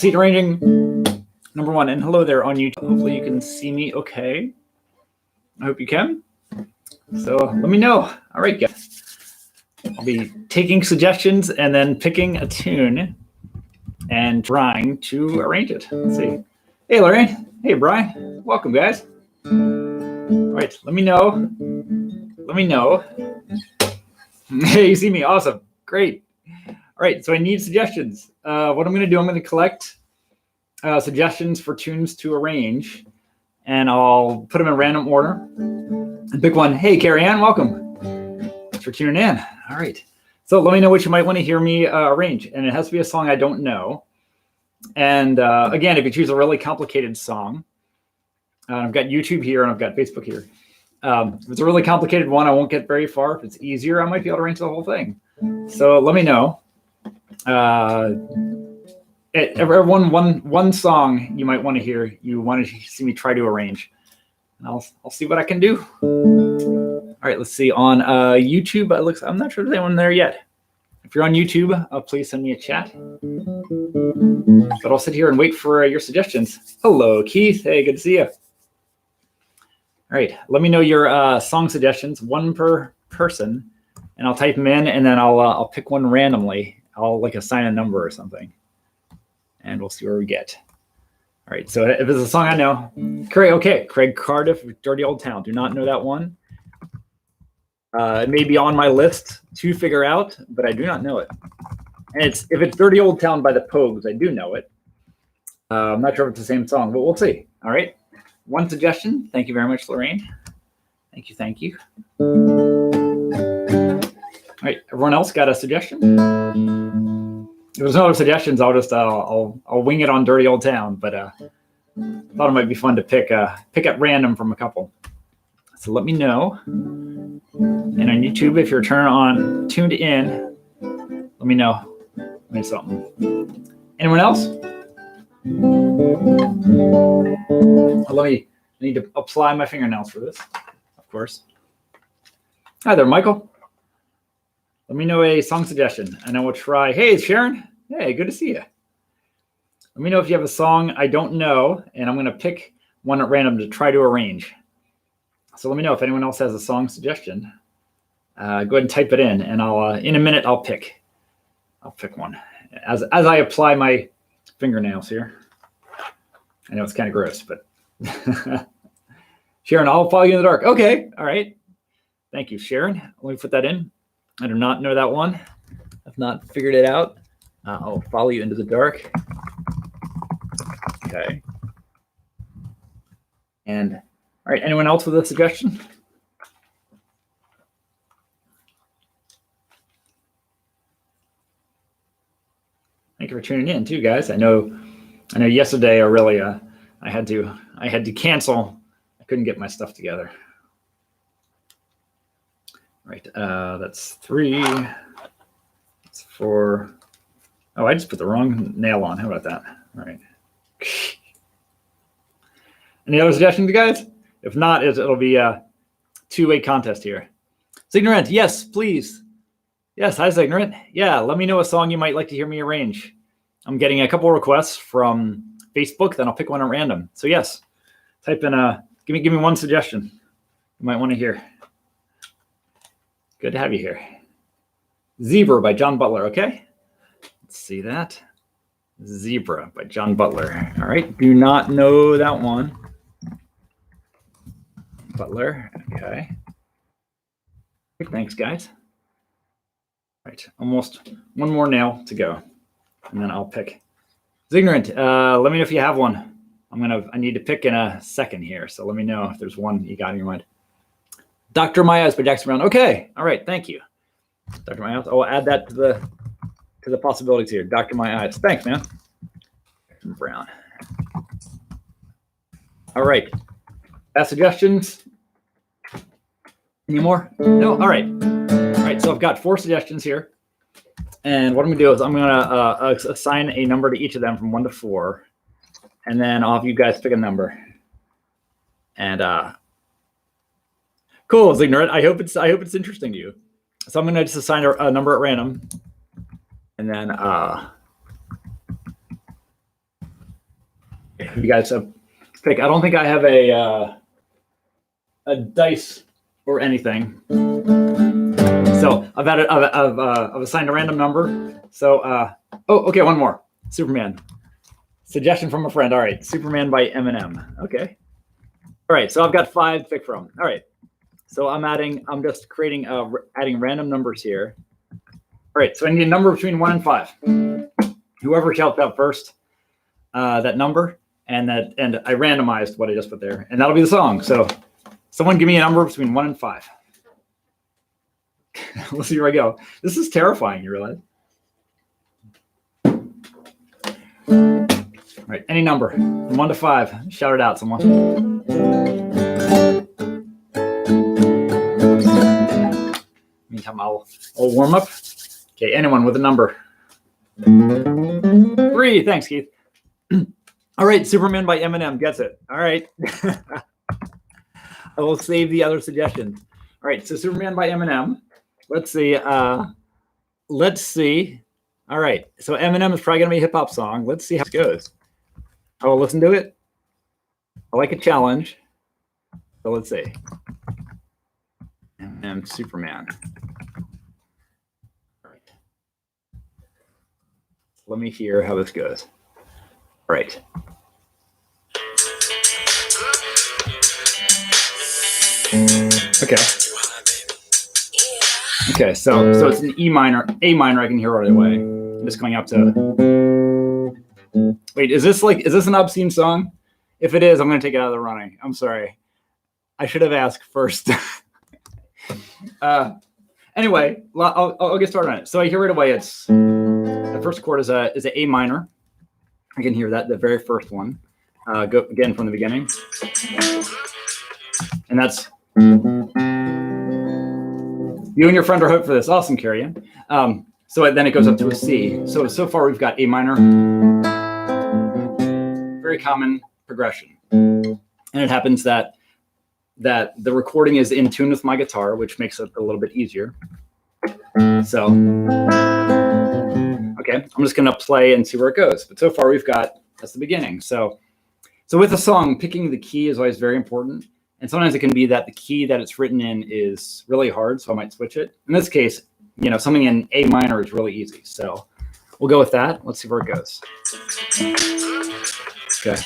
Seat arranging number 1. And hello there on YouTube. Hopefully you can see me okay. I hope you can. So let me know. All right, guys. I'll be taking suggestions and then picking a tune and trying to arrange it. Let's see. Hey, Lorraine. Hey, Brian. Welcome, guys. All right, let me know. Let me know. Hey, you see me. Awesome. Great. All right, so I need suggestions. What I'm going to do, I'm going to collect suggestions for tunes to arrange, and I'll put them in random order and pick one. Hey, Carrie Ann, welcome. Thanks for tuning in. All right. So let me know what you might want to hear me arrange, and it has to be a song I don't know. And again, if you choose a really complicated song, I've got YouTube here and I've got Facebook here. If it's a really complicated one, I won't get very far. If it's easier, I might be able to arrange the whole thing. So let me know. Everyone, one song you might want to hear, you want to see me try to arrange, and I'll see what I can do. All right, let's see. On YouTube, I'm not sure there's anyone there yet. If you're on YouTube, please send me a chat. But I'll sit here and wait for your suggestions. Hello, Keith. Hey, good to see you. All right, let me know your song suggestions, one per person, and I'll type them in, and then I'll pick one randomly. I'll assign a number or something, and we'll see where we get. All right, so if it's a song I know, Craig Cardiff, Dirty Old Town. Do not know that one. It may be on my list to figure out, but I do not know it. And if it's Dirty Old Town by the Pogues, I do know it. I'm not sure if it's the same song, but we'll see. All right. One suggestion. Thank you very much, Lorraine. Thank you. All right. Everyone else got a suggestion? If there's no other suggestions, I'll wing it on Dirty Old Town. But I thought it might be fun to pick at random from a couple. So let me know. And on YouTube, if you're tuned in, let me know. Let me something. Anyone else? I need to apply my fingernails for this, of course. Hi there, Michael. Let me know a song suggestion, and I will try. Hey, Sharon. Hey, good to see you. Let me know if you have a song I don't know, and I'm going to pick one at random to try to arrange. So let me know if anyone else has a song suggestion. Go ahead and type it in, and in a minute I'll pick one as I apply my fingernails here. I know it's kind of gross, but Sharon, I'll follow you in the dark. Okay, all right. Thank you, Sharon. Let me put that in. I do not know that one. I've not figured it out. I'll follow you into the dark. Okay. And all right, anyone else with a suggestion? Thank you for tuning in too, guys. I know yesterday I had to cancel. I couldn't get my stuff together. Right, that's 3. That's 4. Oh, I just put the wrong nail on. How about that? All right. Any other suggestions, you guys? If not, it'll be a two-way contest here. Signorant, yes, please. Yes, hi, Signorant. Yeah, let me know a song you might like to hear me arrange. I'm getting a couple requests from Facebook, then I'll pick one at random. So yes, type in give me one suggestion you might want to hear. Good to have you here. Zebra by John Butler, okay? Let's see that. Zebra by John Butler. All right, do not know that one. Butler, okay. Thanks, guys. All right, almost one more nail to go, and then I'll pick. Ignorant, let me know if you have one. I need to pick in a second here, so let me know if there's one you got in your mind. Dr. My Eyes by Jackson Brown. Okay, all right, thank you. Dr. My Eyes, I'll add that to the possibilities here. Dr. My Eyes, thanks, man. Brown. All right, suggestions? Any more? No, all right. All right, so I've got 4 suggestions here. And what I'm gonna do is I'm gonna assign a number to each of them from 1 to 4. And then I'll have you guys pick a number. And cool, Ignorant. I hope it's interesting to you. So I'm gonna just assign a number at random. And then you guys pick. I don't think I have a dice or anything. So I've assigned a random number. So okay, one more. Superman. Suggestion from a friend. All right, Superman by Eminem. Okay. All right, so I've got 5 to pick from. All right, so I'm just creating adding random numbers here. All right, so I need a number between 1 and 5. Whoever shouts out first that number, and I randomized what I just put there, and that'll be the song. So someone give me a number between 1 and 5. We'll see where I go. This is terrifying, you realize? All right, any number from 1 to 5. Shout it out, someone. Meantime, I'll warm up. Okay, anyone with a number? 3. Thanks, Keith. All right, Superman by Eminem gets it. All right. I will save the other suggestions. All right, so Superman by Eminem. Let's see. All right, so Eminem is probably going to be a hip-hop song. Let's see how it goes. I will listen to it. I like a challenge. So let's see. Eminem, Superman. All right. Let me hear how this goes. All right. Okay. Okay, so it's an A minor I can hear right away. I'm just going up to. Wait, is this an obscene song? If it is, I'm going to take it out of the running. I'm sorry. I should have asked first. Anyway, I'll get started on it. So I hear right away. It's the first chord is an A minor. I can hear that, the very first one. Go again from the beginning, and that's. You and your friend are hooked for this. Awesome, Carrie. So then it goes up to a C. So far we've got A minor, very common progression, and it happens that the recording is in tune with my guitar, which makes it a little bit easier. So, okay, I'm just gonna play and see where it goes. But so far that's the beginning. So with a song, picking the key is always very important. And sometimes it can be that the key that it's written in is really hard, so I might switch it. In this case, something in A minor is really easy. So we'll go with that. Let's see where it goes. Okay.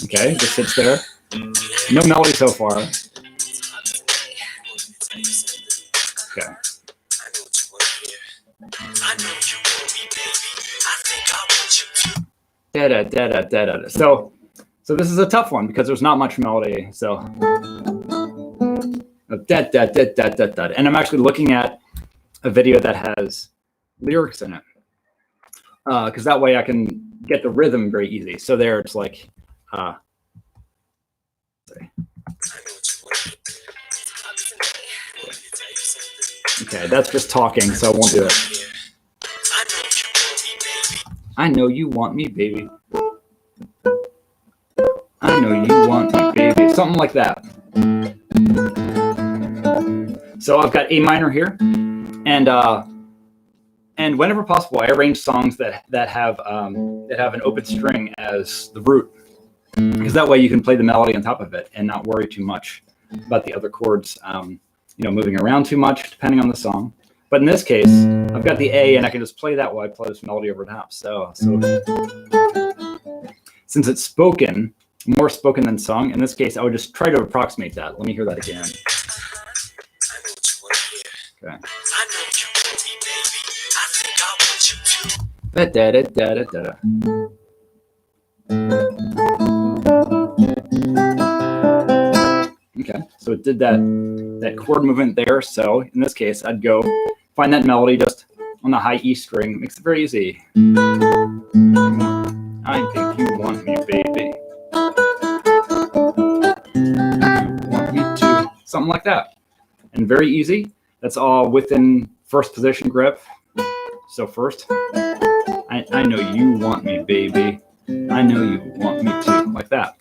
Okay, just sits there. No melody so far. Okay. Da-da-da-da-da-da. So this is a tough one because there's not much melody. So da-da-da-da-da-da. And I'm actually looking at a video that has lyrics in it because that way I can get the rhythm very easy. So there it's like, okay, that's just talking, so I won't do it. I know you want me, baby. I know you want me, baby. Something like that. So I've got A minor here, and whenever possible, I arrange songs that have an open string as the root, because that way you can play the melody on top of it and not worry too much about the other chords, moving around too much depending on the song. But in this case, I've got the A, and I can just play that while I play this melody over top. So since it's spoken, more spoken than sung, in this case, I would just try to approximate that. Let me hear that again. Okay. Da-da-da-da-da-da. Okay, so it did that chord movement there. So in this case, I'd go find that melody just on the high E string. Makes it very easy. I think you want me, baby. You want me too. Something like that. And very easy. That's all within first position grip. So first, I know you want me, baby. I know you want me too. Like that.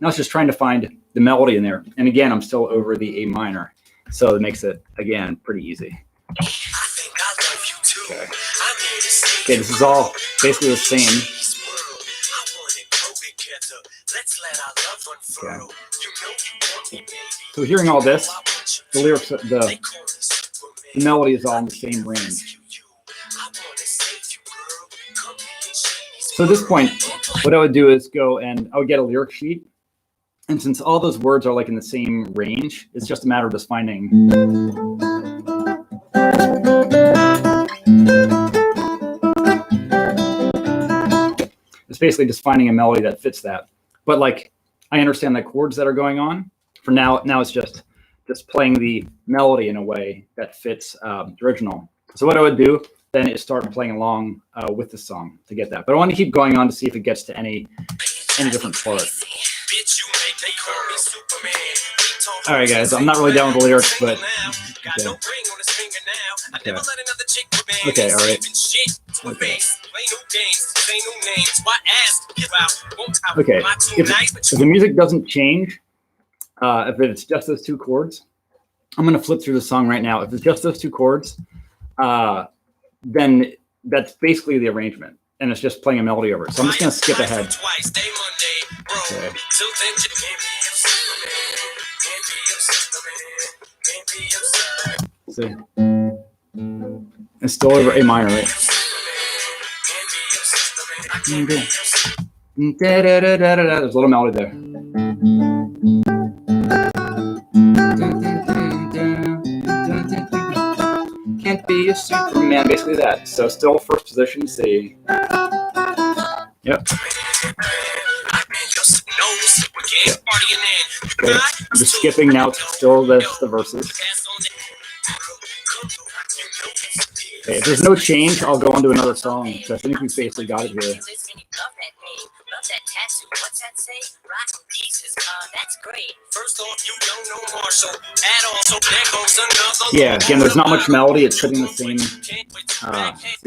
Now was just trying to find the melody in there. And again, I'm still over the A minor. So it makes it, again, pretty easy. Okay. Okay, this is all basically the same. Okay. So hearing all this, the lyrics, the melody is all in the same range. So at this point, what I would do is go and I would get a lyric sheet. And since all those words are like in the same range, it's just a matter of just finding. It's basically just finding a melody that fits that. But like, I understand the chords that are going on. For now it's just playing the melody in a way that fits the original. So what I would do then is start playing along with the song to get that. But I want to keep going on to see if it gets to any different part. All right, guys, I'm not really down with the lyrics, but okay, all right. Okay, if the music doesn't change, if it's just those two chords, I'm going to flip through the song right now. If it's just those two chords, then that's basically the arrangement, and it's just playing a melody over it. So I'm just going to skip ahead. Okay. See, it's still over A minor, right? There's a little melody there. Can't be a Superman, basically that. So still first position, C. Yep. Okay. I'm just skipping now. It's still the verses. Okay, if there's no change, I'll go on to another song. So I think we basically got it here. Yeah, again, there's not much melody. It's putting the same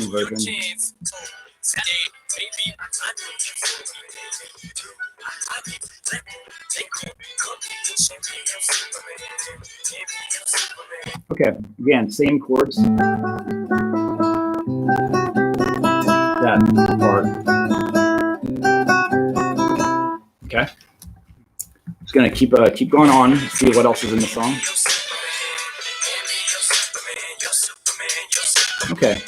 version. Okay, again, same chords. That part. Okay. Just gonna keep going on, see what else is in the song. Okay.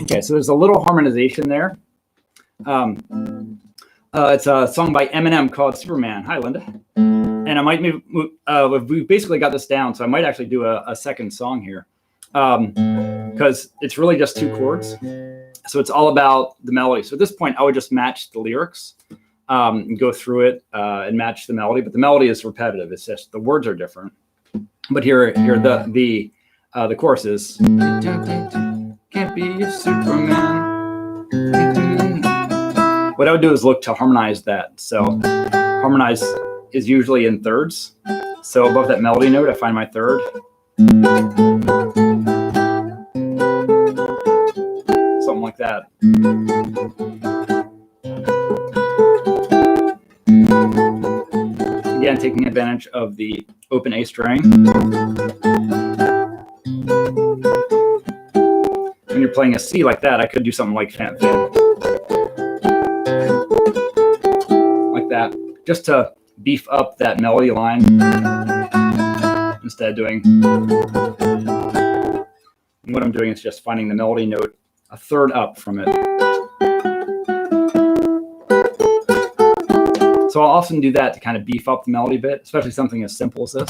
Okay, so there's a little harmonization there. It's a song by Eminem called Superman. Hi, Linda. And I might move, we basically got this down, so I might actually do a second song here. Because it's really just two chords. So it's all about the melody. So at this point, I would just match the lyrics and go through it and match the melody. But the melody is repetitive. It's just the words are different. But here the chorus is can't be a Superman. What I would do is look to harmonize that. So harmonize is usually in thirds. So above that melody note, I find my third. Something like that. Again, taking advantage of the open A string. When you're playing a C like that, I could do something like fan. Like that, just to beef up that melody line instead of doing. And what I'm doing is just finding the melody note a third up from it. So I'll often do that to kind of beef up the melody bit, especially something as simple as this.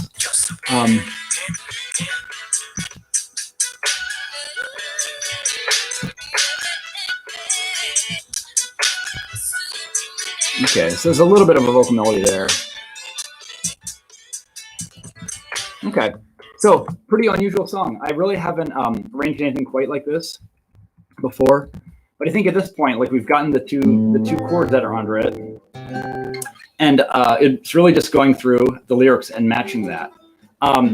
Okay, so there's a little bit of a vocal melody there. Okay, so pretty unusual song. I really haven't arranged anything quite like this before, but I think at this point, like we've gotten the two chords that are under it, and it's really just going through the lyrics and matching that.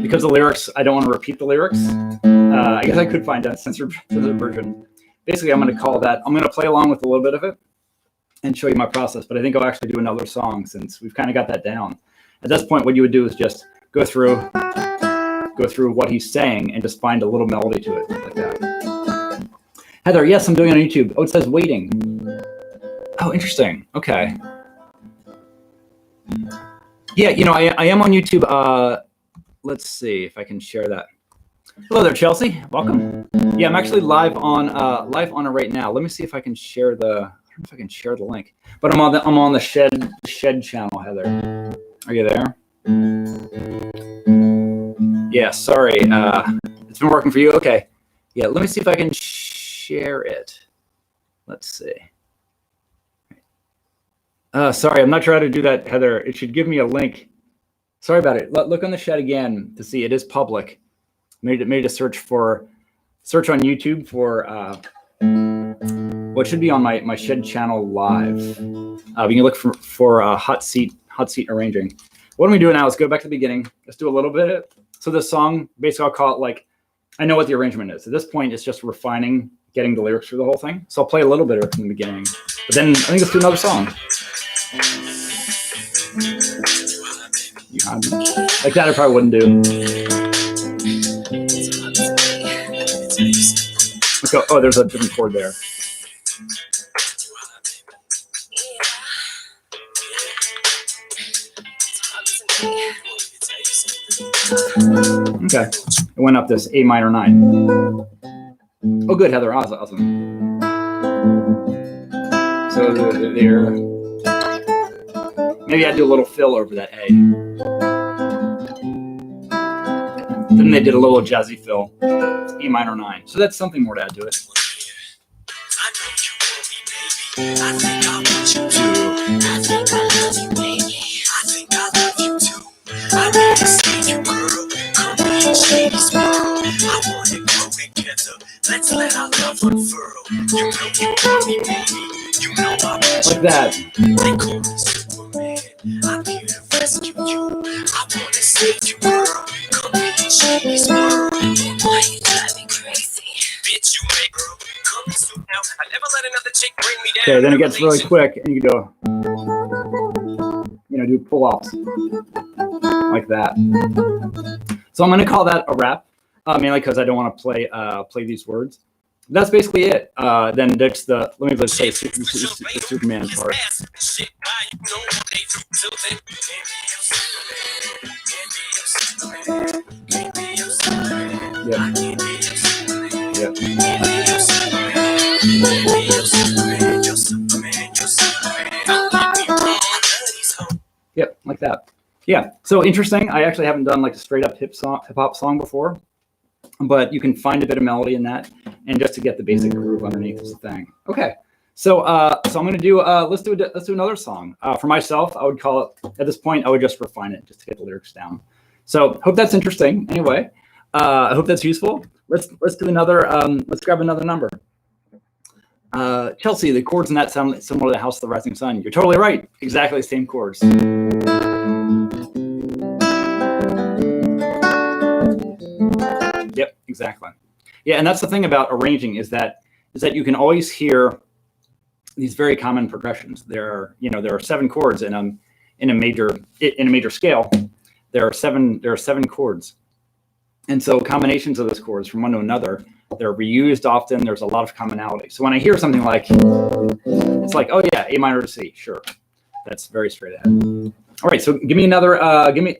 Because the lyrics, I don't want to repeat the lyrics. I guess I could find a censored version. Basically, I'm going to play along with a little bit of it. and show you my process, but I think I'll actually do another song since we've kind of got that down. At this point, what you would do is just go through what he's saying and just find a little melody to it, like that. Heather, yes, I'm doing it on YouTube. Oh, it says waiting. Oh, interesting. Okay. Yeah, you know, I am on YouTube. Let's see if I can share that. Hello there, Chelsea. Welcome. Yeah, I'm actually live on it right now. Let me see if I can share the. I don't know if I can share the link, but I'm on the shed channel. Heather, are you there? Yeah, sorry. It's been working for you. Okay. Yeah, let me see if I can share it. Let's see. Sorry, I'm not sure how to do that, Heather. It should give me a link. Sorry about it. Look on the shed again to see. It is public. Made a search on YouTube for what should be on my shed channel live. You can look for hot seat arranging. What am we doing now? Let's go back to the beginning. Let's do a little bit. So this song, basically, I'll call it like, I know what the arrangement is. At this point, it's just refining, getting the lyrics for the whole thing. So I'll play a little bit of it from the beginning. But then I think let's do another song. Like that I probably wouldn't do. Let's go. Oh, there's a different chord there. Okay. It went up this A minor 9. Oh, good, Heather. Awesome. So there. Maybe I do a little fill over that A. Then they did a little jazzy fill. It's E minor 9. So that's something more to add to it. I think I want you too. I think I love you, baby. I think I love you too. I need to see you, girl. Come in, Shady's world. I want to go together. Let's let our love unfurl. You know you want me, baby. You know I want you. Like that. They call me Superman. I'm here to rescue you. I want to save you, girl. Come in, Shady's world. Why you drive me crazy? Bitch, you make girl. Come soon now. I never let another chick bring me down. Okay, then it gets really quick, and you go, do pull-offs like that. So I'm going to call that a rap, mainly because I don't want to play these words. That's basically it. Then there's let's say the Superman part. Yep, like that. Yeah, so interesting. I actually haven't done like a straight up hip hop song before, but you can find a bit of melody in that, and just to get the basic groove underneath is the thing. Okay, so I'm gonna do let's do another song. For myself, I would call it, at this point, I would just refine it just to get the lyrics down. So hope that's interesting. Anyway, I hope that's useful. Let's do another. Let's grab another number. Chelsea, the chords in that sound similar to the House of the Rising Sun. You're totally right. Exactly the same chords. Yep, exactly. Yeah, and that's the thing about arranging is that you can always hear these very common progressions. There are 7 chords in a major scale. There are seven chords, and so combinations of those chords from one to another, they're reused often. There's a lot of commonality. So when I hear something like, it's like, oh yeah, A minor to C, sure, that's very straight ahead. All right, so give me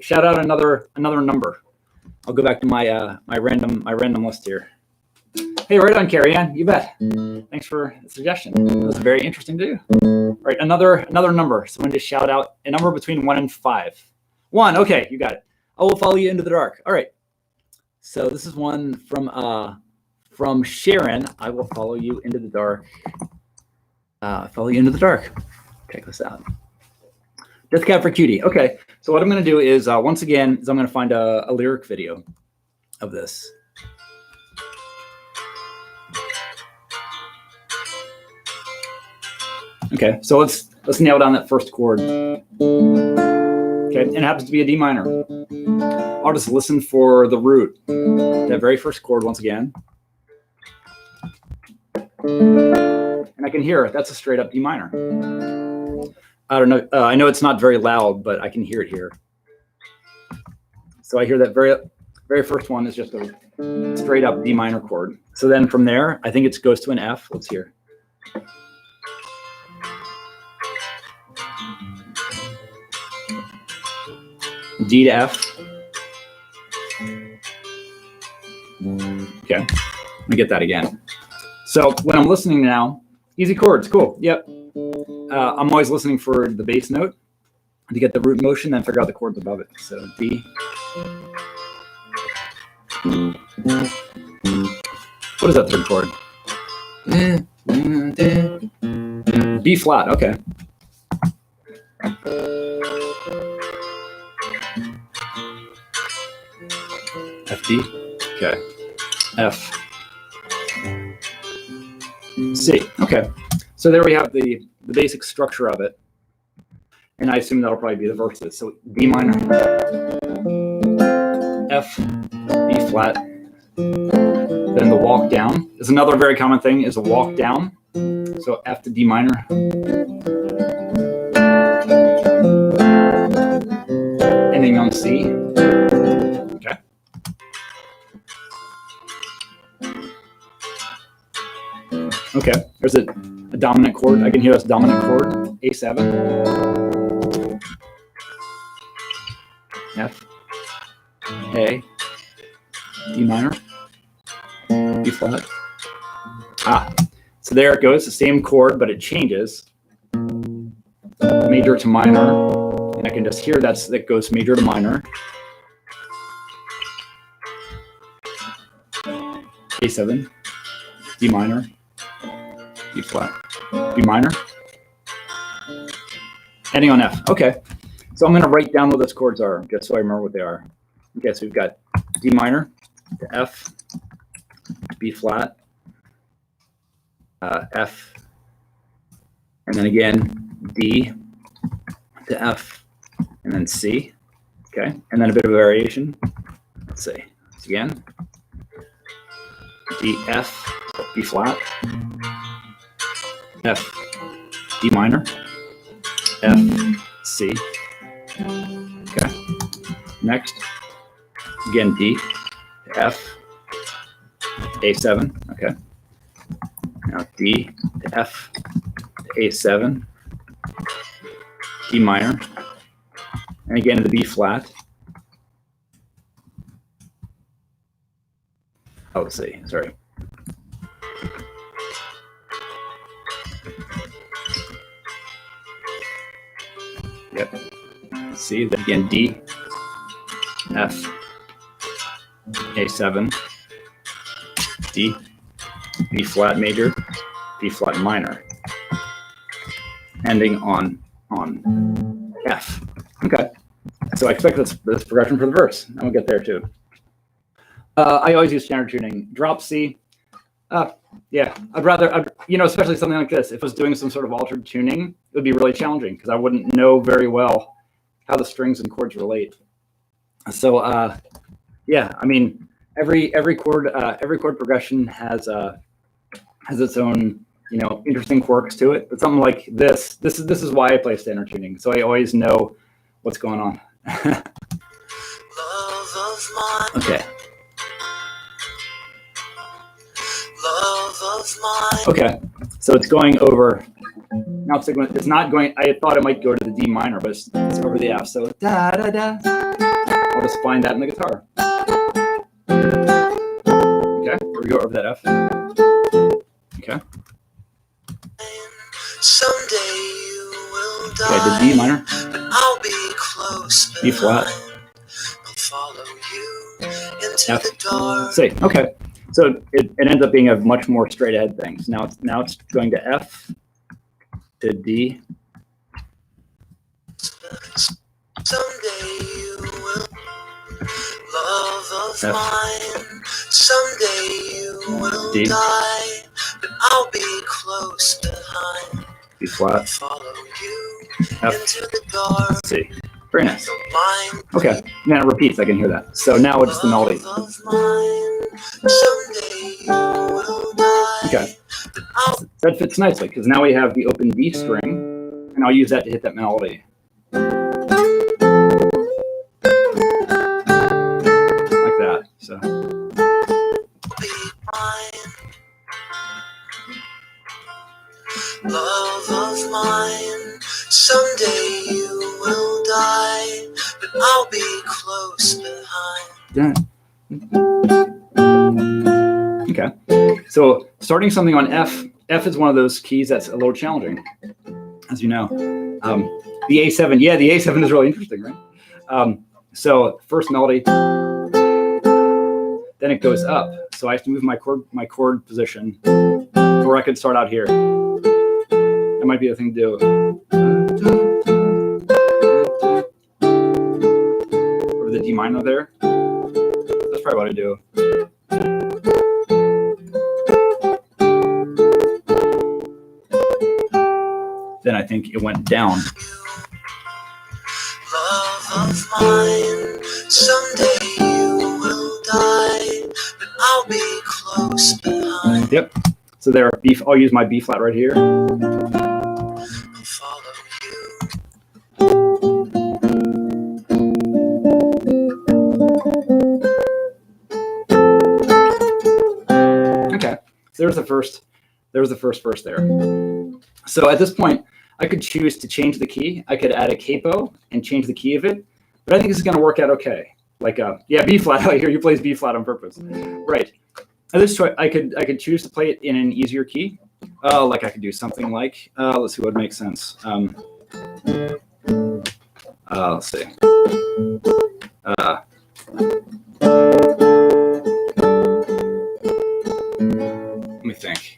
shout out another number. I'll go back to my random list here. Hey, right on, Carrie Ann, you bet. Thanks for the suggestion. That was very interesting to do. All right, another number. Someone just shout out a number between 1 and 5. 1, okay, you got it. I will follow you into the dark. All right. So this is one from Sharon. I will follow you into the dark. Check this out. Death Cab for Cutie. Okay, so what I'm going to do is, once again, I'm going to find a lyric video of this. Okay, so let's nail down that first chord. Okay, and it happens to be a D minor. I'll just listen for the root. That very first chord once again. And I can hear that's a straight up D minor. I don't know. I know it's not very loud, but I can hear it here. So I hear that very first one is just a straight up D minor chord. So then from there, I think it goes to an F. Let's hear. D to F. Okay, let me get that again. So when I'm listening now, easy chords, cool. Yep. I'm always listening for the bass note to get the root motion, then figure out the chords above it. So D. What is that third chord? B flat, okay. F D, okay. F C, okay. So there we have the basic structure of it. And I assume that'll probably be the verses. So D minor, F, B flat. Then the walk down is another very common thing, is a walk down. So F to D minor. Ending on C. Okay. Okay, there's a dominant chord. I can hear this dominant chord, A7. F, A, D minor, B flat. So there it goes, the same chord, but it changes. Major to minor, and I can just hear that goes major to minor. A7, D minor, B flat, B minor, ending on F. Okay, so I'm going to write down what those chords are, just so I remember what they are. Okay, so we've got D minor to F, B flat, F, and then again D to F, and then C. Okay, and then a bit of a variation. Let's see. Once again, D, F, B flat, F, D minor, F, C. Okay. Next, again D to F, A7. Okay. Now D to F to A7, D minor, and again to the B flat. Oh, let's see. Sorry. Yep. C, then again D, F, A7, D, B flat major, B flat minor, ending on F. Okay. So I expect this progression for the verse, and we'll get there too. I always use standard tuning. Drop C. Yeah, I'd rather, especially something like this. If I was doing some sort of altered tuning, it would be really challenging because I wouldn't know very well how the strings and chords relate. So, yeah, I mean, every chord progression has its own, interesting quirks to it. But something like this is why I play standard tuning. So I always know what's going on. Okay. Okay, so it's going over. Now it's not going. I thought it might go to the D minor, but it's over the F. So da da da. I'll just find that in the guitar. Okay, here we go over that F. Okay. Someday you will die. Okay, the D minor. I'll be close. B flat. I'll follow you into F. the dark. C. Okay. So it ends up being a much more straight ahead thing. So now it's going to F to D. Someday you will love of F. mine. Someday you will D. die, but I'll be close behind. B flat. Follow you F. into the dark. C. Very nice. Don't mind. Okay. Now it repeats. I can hear that. So now it's the melody. Love of mine. Someday you will die. Okay. That fits nicely because now we have the open D string, and I'll use that to hit that melody. Like that. So. Love of mine, someday you will die, but I'll be close behind. Okay, so starting something on F is one of those keys that's a little challenging, as you know. The A7, yeah, the A7 is really interesting, right? So first melody, then it goes up. So I have to move my chord position, or I could start out here. That might be the thing to do. Or the D minor there. That's probably what I do. Then I think it went down. Love of mine, someday you will die, but I'll be close behind. Yep. So there, I'll use my B flat right here. I'll follow you. Okay. So there's the first verse there. So at this point, I could choose to change the key. I could add a capo and change the key of it, but I think this is going to work out okay. Like yeah, B flat. I hear you plays B flat on purpose. Right. At this choice, I could choose to play it in an easier key. Like I could do something like let's see what makes sense. Let's see. Let me think.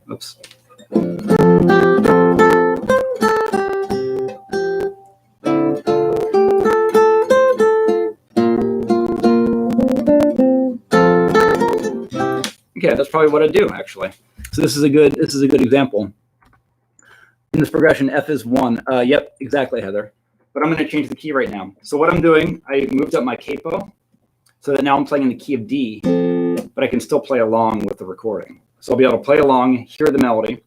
Oops. Okay, that's probably what I do actually. So this is a good example. In this progression, F is 1. Yep, exactly, Heather. But I'm going to change the key right now. So what I'm doing, I moved up my capo so that now I'm playing in the key of D, but I can still play along with the recording. So I'll be able to play along, hear the melody.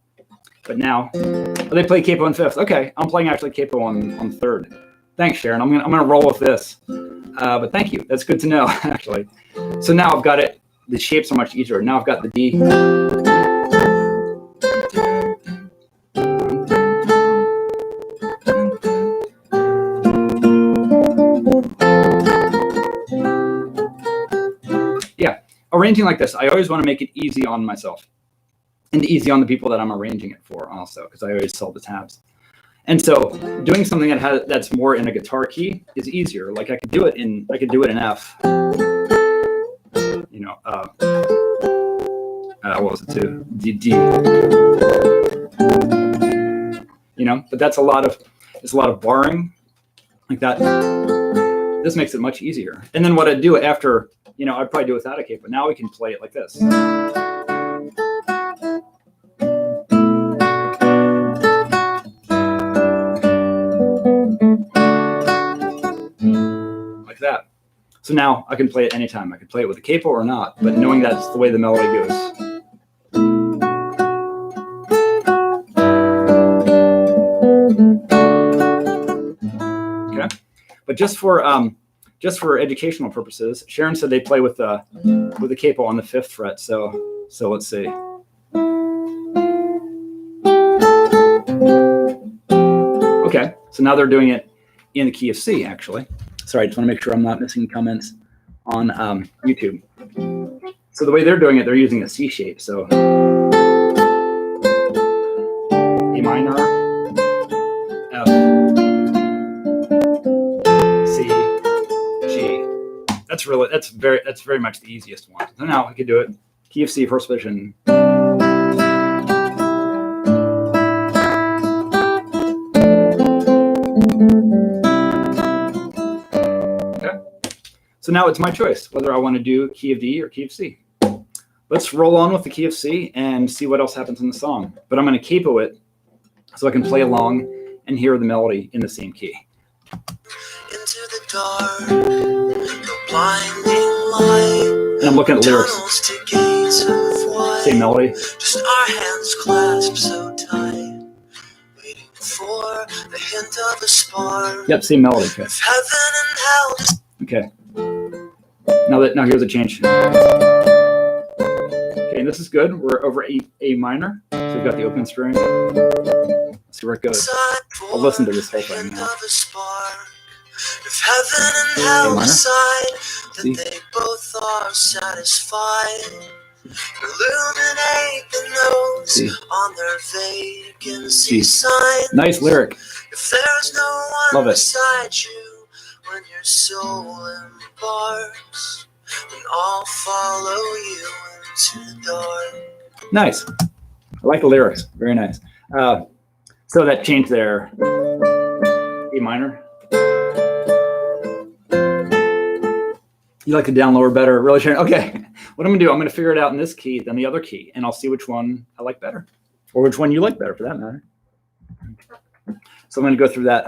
But now, they play capo on 5th. Okay, I'm playing actually capo on 3rd. Thanks, Sharon. I'm gonna roll with this. But thank you. That's good to know, actually. So now I've got it. The shapes are much easier. Now I've got the D. Yeah, arranging like this, I always want to make it easy on myself and easy on the people that I'm arranging it for also, because I always sell the tabs. And so doing something that's more in a guitar key is easier. Like I could do it in F. You know, what was it too? D. You know, but it's a lot of barring like that. This makes it much easier. And then what I'd do after, you know, I'd probably do it without a capo. Now we can play it like this. Like that. So now I can play it anytime. I can play it with a capo or not, but knowing that's the way the melody goes. Okay. But just for educational purposes, Sharon said they play with a capo on the 5th fret. So let's see. Okay, so now they're doing it in the key of C, actually. Sorry, I just want to make sure I'm not missing comments on YouTube. So the way they're doing it, they're using a C shape. So A minor, F, C, G. That's very much the easiest one. So now I could do it. Key of C, first position. So now it's my choice whether I want to do key of D or key of C. Let's roll on with the key of C and see what else happens in the song. But I'm going to capo it so I can play along and hear the melody in the same key. Into the dark, the blinding light, And I'm looking at the lyrics. tunnels to gates of white. Same melody. Just our hands clasped so tight, waiting for the hint of a spark. Yep, same melody. Okay. If heaven and hell. Okay. Now here's a change. Okay, and this is good. We're over A minor. So we've got the open string. Let's see where it goes. I'll listen to this whole thing now. If heaven and hell decide that See? they both are satisfied, illuminate the notes See? on their vacancy sign. Nice lyric. If there's no one Love it. beside you when your soul embarks, then I'll follow you into the dark. Nice. I like the lyrics. Very nice. So that change there, E minor. You like the down lower better, really sure. Okay, what I'm gonna do, I'm gonna figure it out in this key than the other key, and I'll see which one I like better, or which one you like better for that matter. So I'm gonna go through that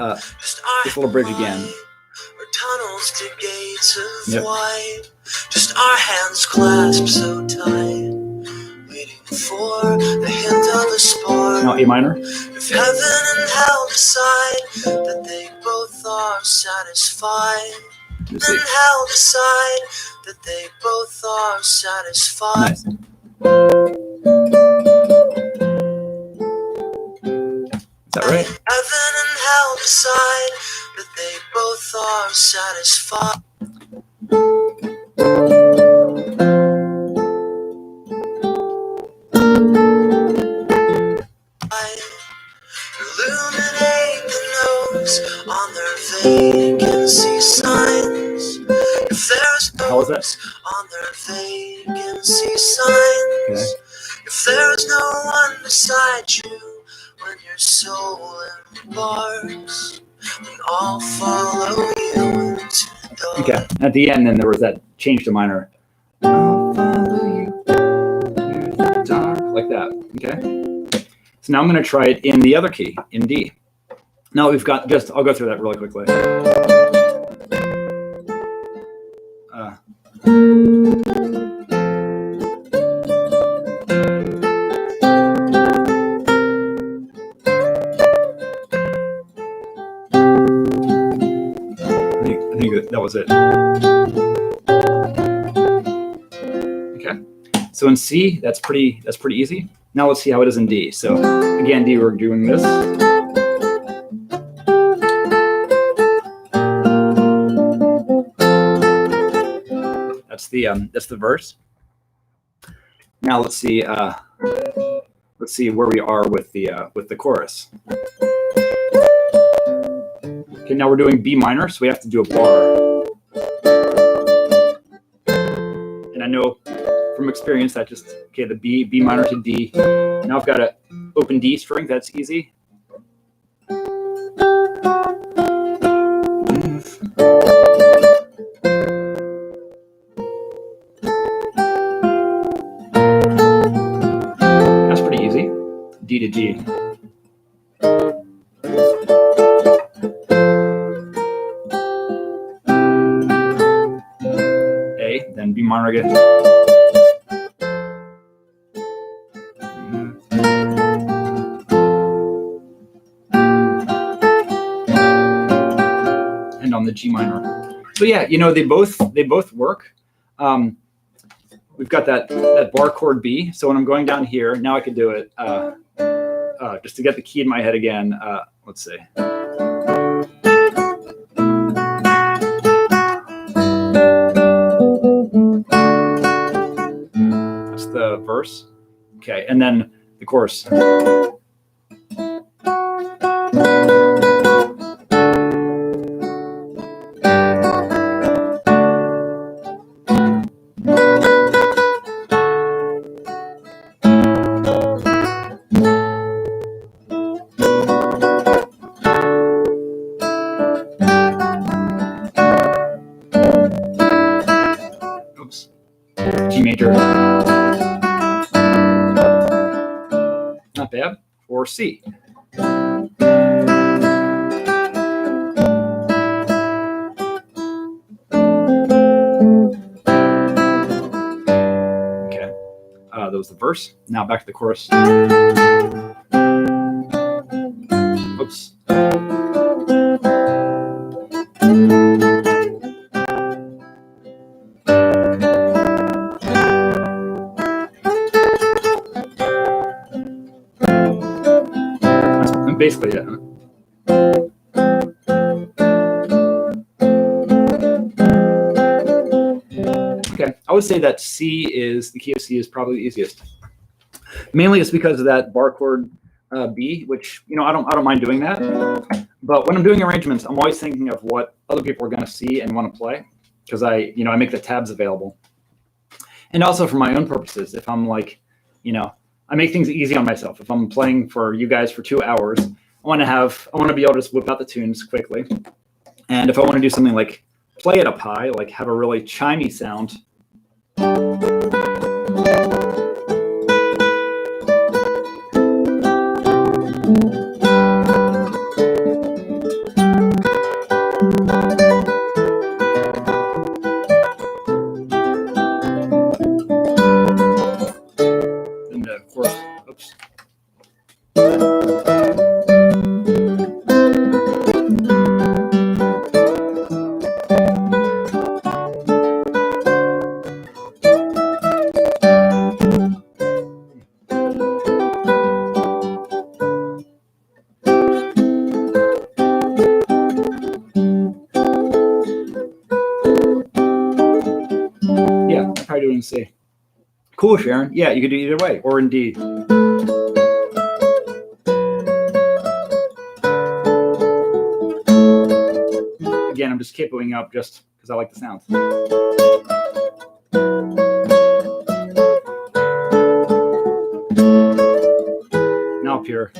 this little bridge again. Or tunnels to gates of Yep. white. Just our hands clasped so tight, waiting for the hint of a spark. Now A minor. If heaven and hell decide that they both are satisfied, Let's then see. hell decide that they both are satisfied. Nice. Is that right? Heaven and hell decide that they both are satisfied. Illuminate the notes on their vacancy signs. If there's How was that? notes on their vacancy signs. Okay. If there's no one beside you when your soul embarks, then I'll follow you into the dark. Okay. At the end, then there was that change to minor. I'll follow you through the dark, like that. Okay. So now I'm going to try it in the other key, in D. Now we've got I'll go through that really quickly. I think that was it. Okay. So in C, that's pretty easy. Now let's see how it is in D. So again, D, we're doing this. That's the verse. Now let's see where we are with the chorus. Okay, now we're doing B minor, so we have to do a bar. And I know from experience that the B minor to D. Now I've got an open D string, that's easy. That's pretty easy. D to G. A, then B minor again. And on the G minor. So yeah, they both work. We've got that bar chord B. So when I'm going down here, now I could do it just to get the key in my head again. Let's see. That's the verse. Okay, and then the chorus. Oops. G major. Not bad. Or C. was the verse. Now back to the chorus. Oops. That's basically it. Okay, I would say that the key of C is probably the easiest. Mainly it's because of that bar chord B, which, I don't mind doing that. But when I'm doing arrangements, I'm always thinking of what other people are going to see and want to play, because I make the tabs available. And also for my own purposes, if I'm like, I make things easy on myself. If I'm playing for you guys for 2 hours, I want to be able to just whip out the tunes quickly. And if I want to do something like play it up high, like have a really chimey sound. And of course, oops. Yeah, I'm probably doing C. Cool, Sharon. Yeah, you could do either way, or in D. Again, I'm just capoing up just because I like the sound. Now up here.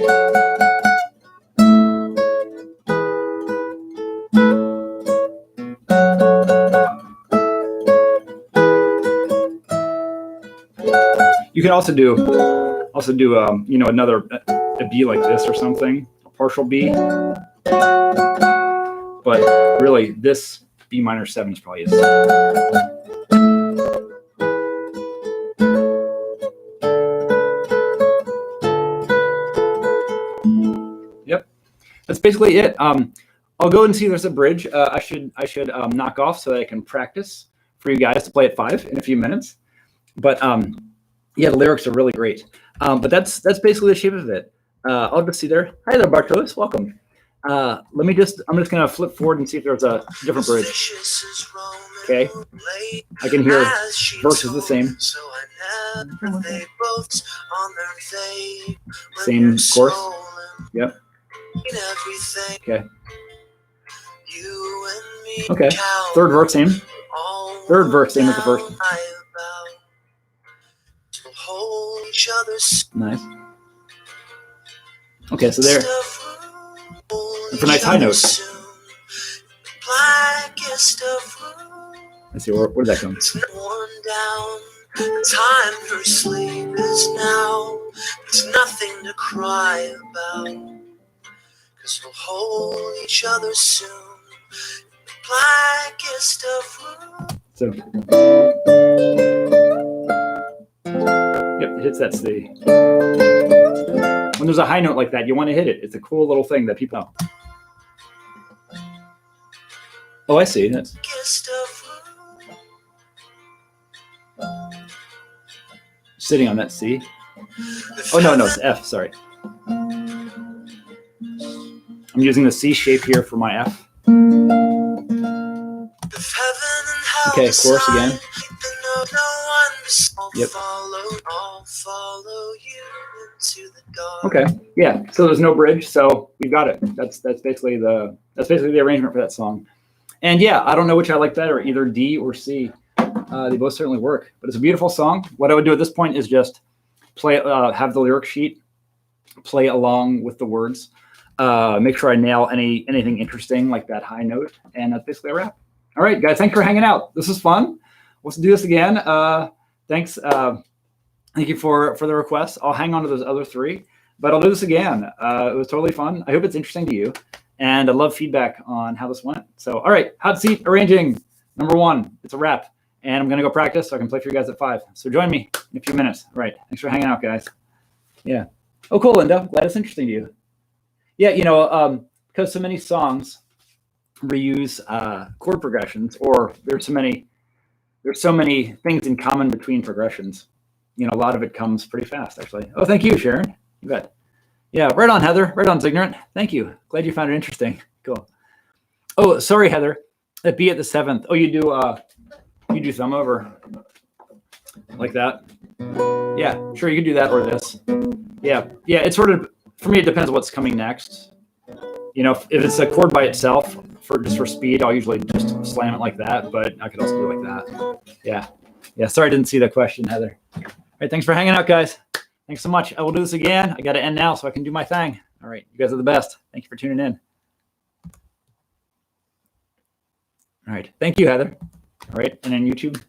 You can also do another a B like this or something, a partial B. But really, this B minor 7 is probably a C. Yep, that's basically it. I'll go and see if there's a bridge. I should knock off so that I can practice for you guys to play at 5 in a few minutes. But yeah, the lyrics are really great. But that's basically the shape of it. I'll just see there. Hi there, Bartos. Welcome. I'm just gonna flip forward and see if there's a different bridge. Okay, I can hear verses the same. Same chorus. Yep. Okay. Okay. Third verse same. Third verse same as the first. Nice. Okay, so there. It's a nice high note. Let's see, where did that come? Time for sleep is now. There's nothing to cry about. 'Cause we'll hold each other soon. The blackest of rooms. So, yep, it hits that C. When there's a high note like that, you want to hit it. It's a cool little thing that people know. Oh, I see. That's sitting on that C. Oh, no, it's F. Sorry. I'm using the C shape here for my F. Okay, chorus again. Yep. Okay. Yeah. So there's no bridge, so we got it. That's basically the arrangement for that song. And yeah, I don't know which I like better, either D or C. They both certainly work, but it's a beautiful song. What I would do at this point is just play, have the lyric sheet, play along with the words, make sure I nail anything interesting like that high note, and that's basically a wrap. All right, guys, thanks for hanging out. This was fun. Let's do this again. Thanks. Thank you for the request. I'll hang on to those other 3, but I'll do this again. It was totally fun. I hope it's interesting to you, and I'd love feedback on how this went. So, all right, hot seat arranging number 1. It's a wrap. and I'm going to go practice so I can play for you guys at 5. So join me in a few minutes. All right. Thanks for hanging out, guys. Yeah. Oh, cool, Linda. Glad it's interesting to you. Yeah, because so many songs reuse chord progressions, or there's so many things in common between progressions. A lot of it comes pretty fast, actually. Oh, thank you, Sharon. You bet. Yeah, right on, Heather. Right on, Ignorant. Thank you. Glad you found it interesting. Cool. Oh, sorry, Heather. At B at the 7th. Oh, you do thumb over like that. Yeah, sure, you could do that or this. Yeah, it's sort of, for me, it depends on what's coming next. If it's a chord by itself, for speed, I'll usually just slam it like that, but I could also do it like that. Yeah, sorry I didn't see the question, Heather. All right, thanks for hanging out, guys. Thanks so much. I will do this again. I got to end now so I can do my thing. All right, you guys are the best. Thank you for tuning in. All right, thank you, Heather. All right, and then YouTube.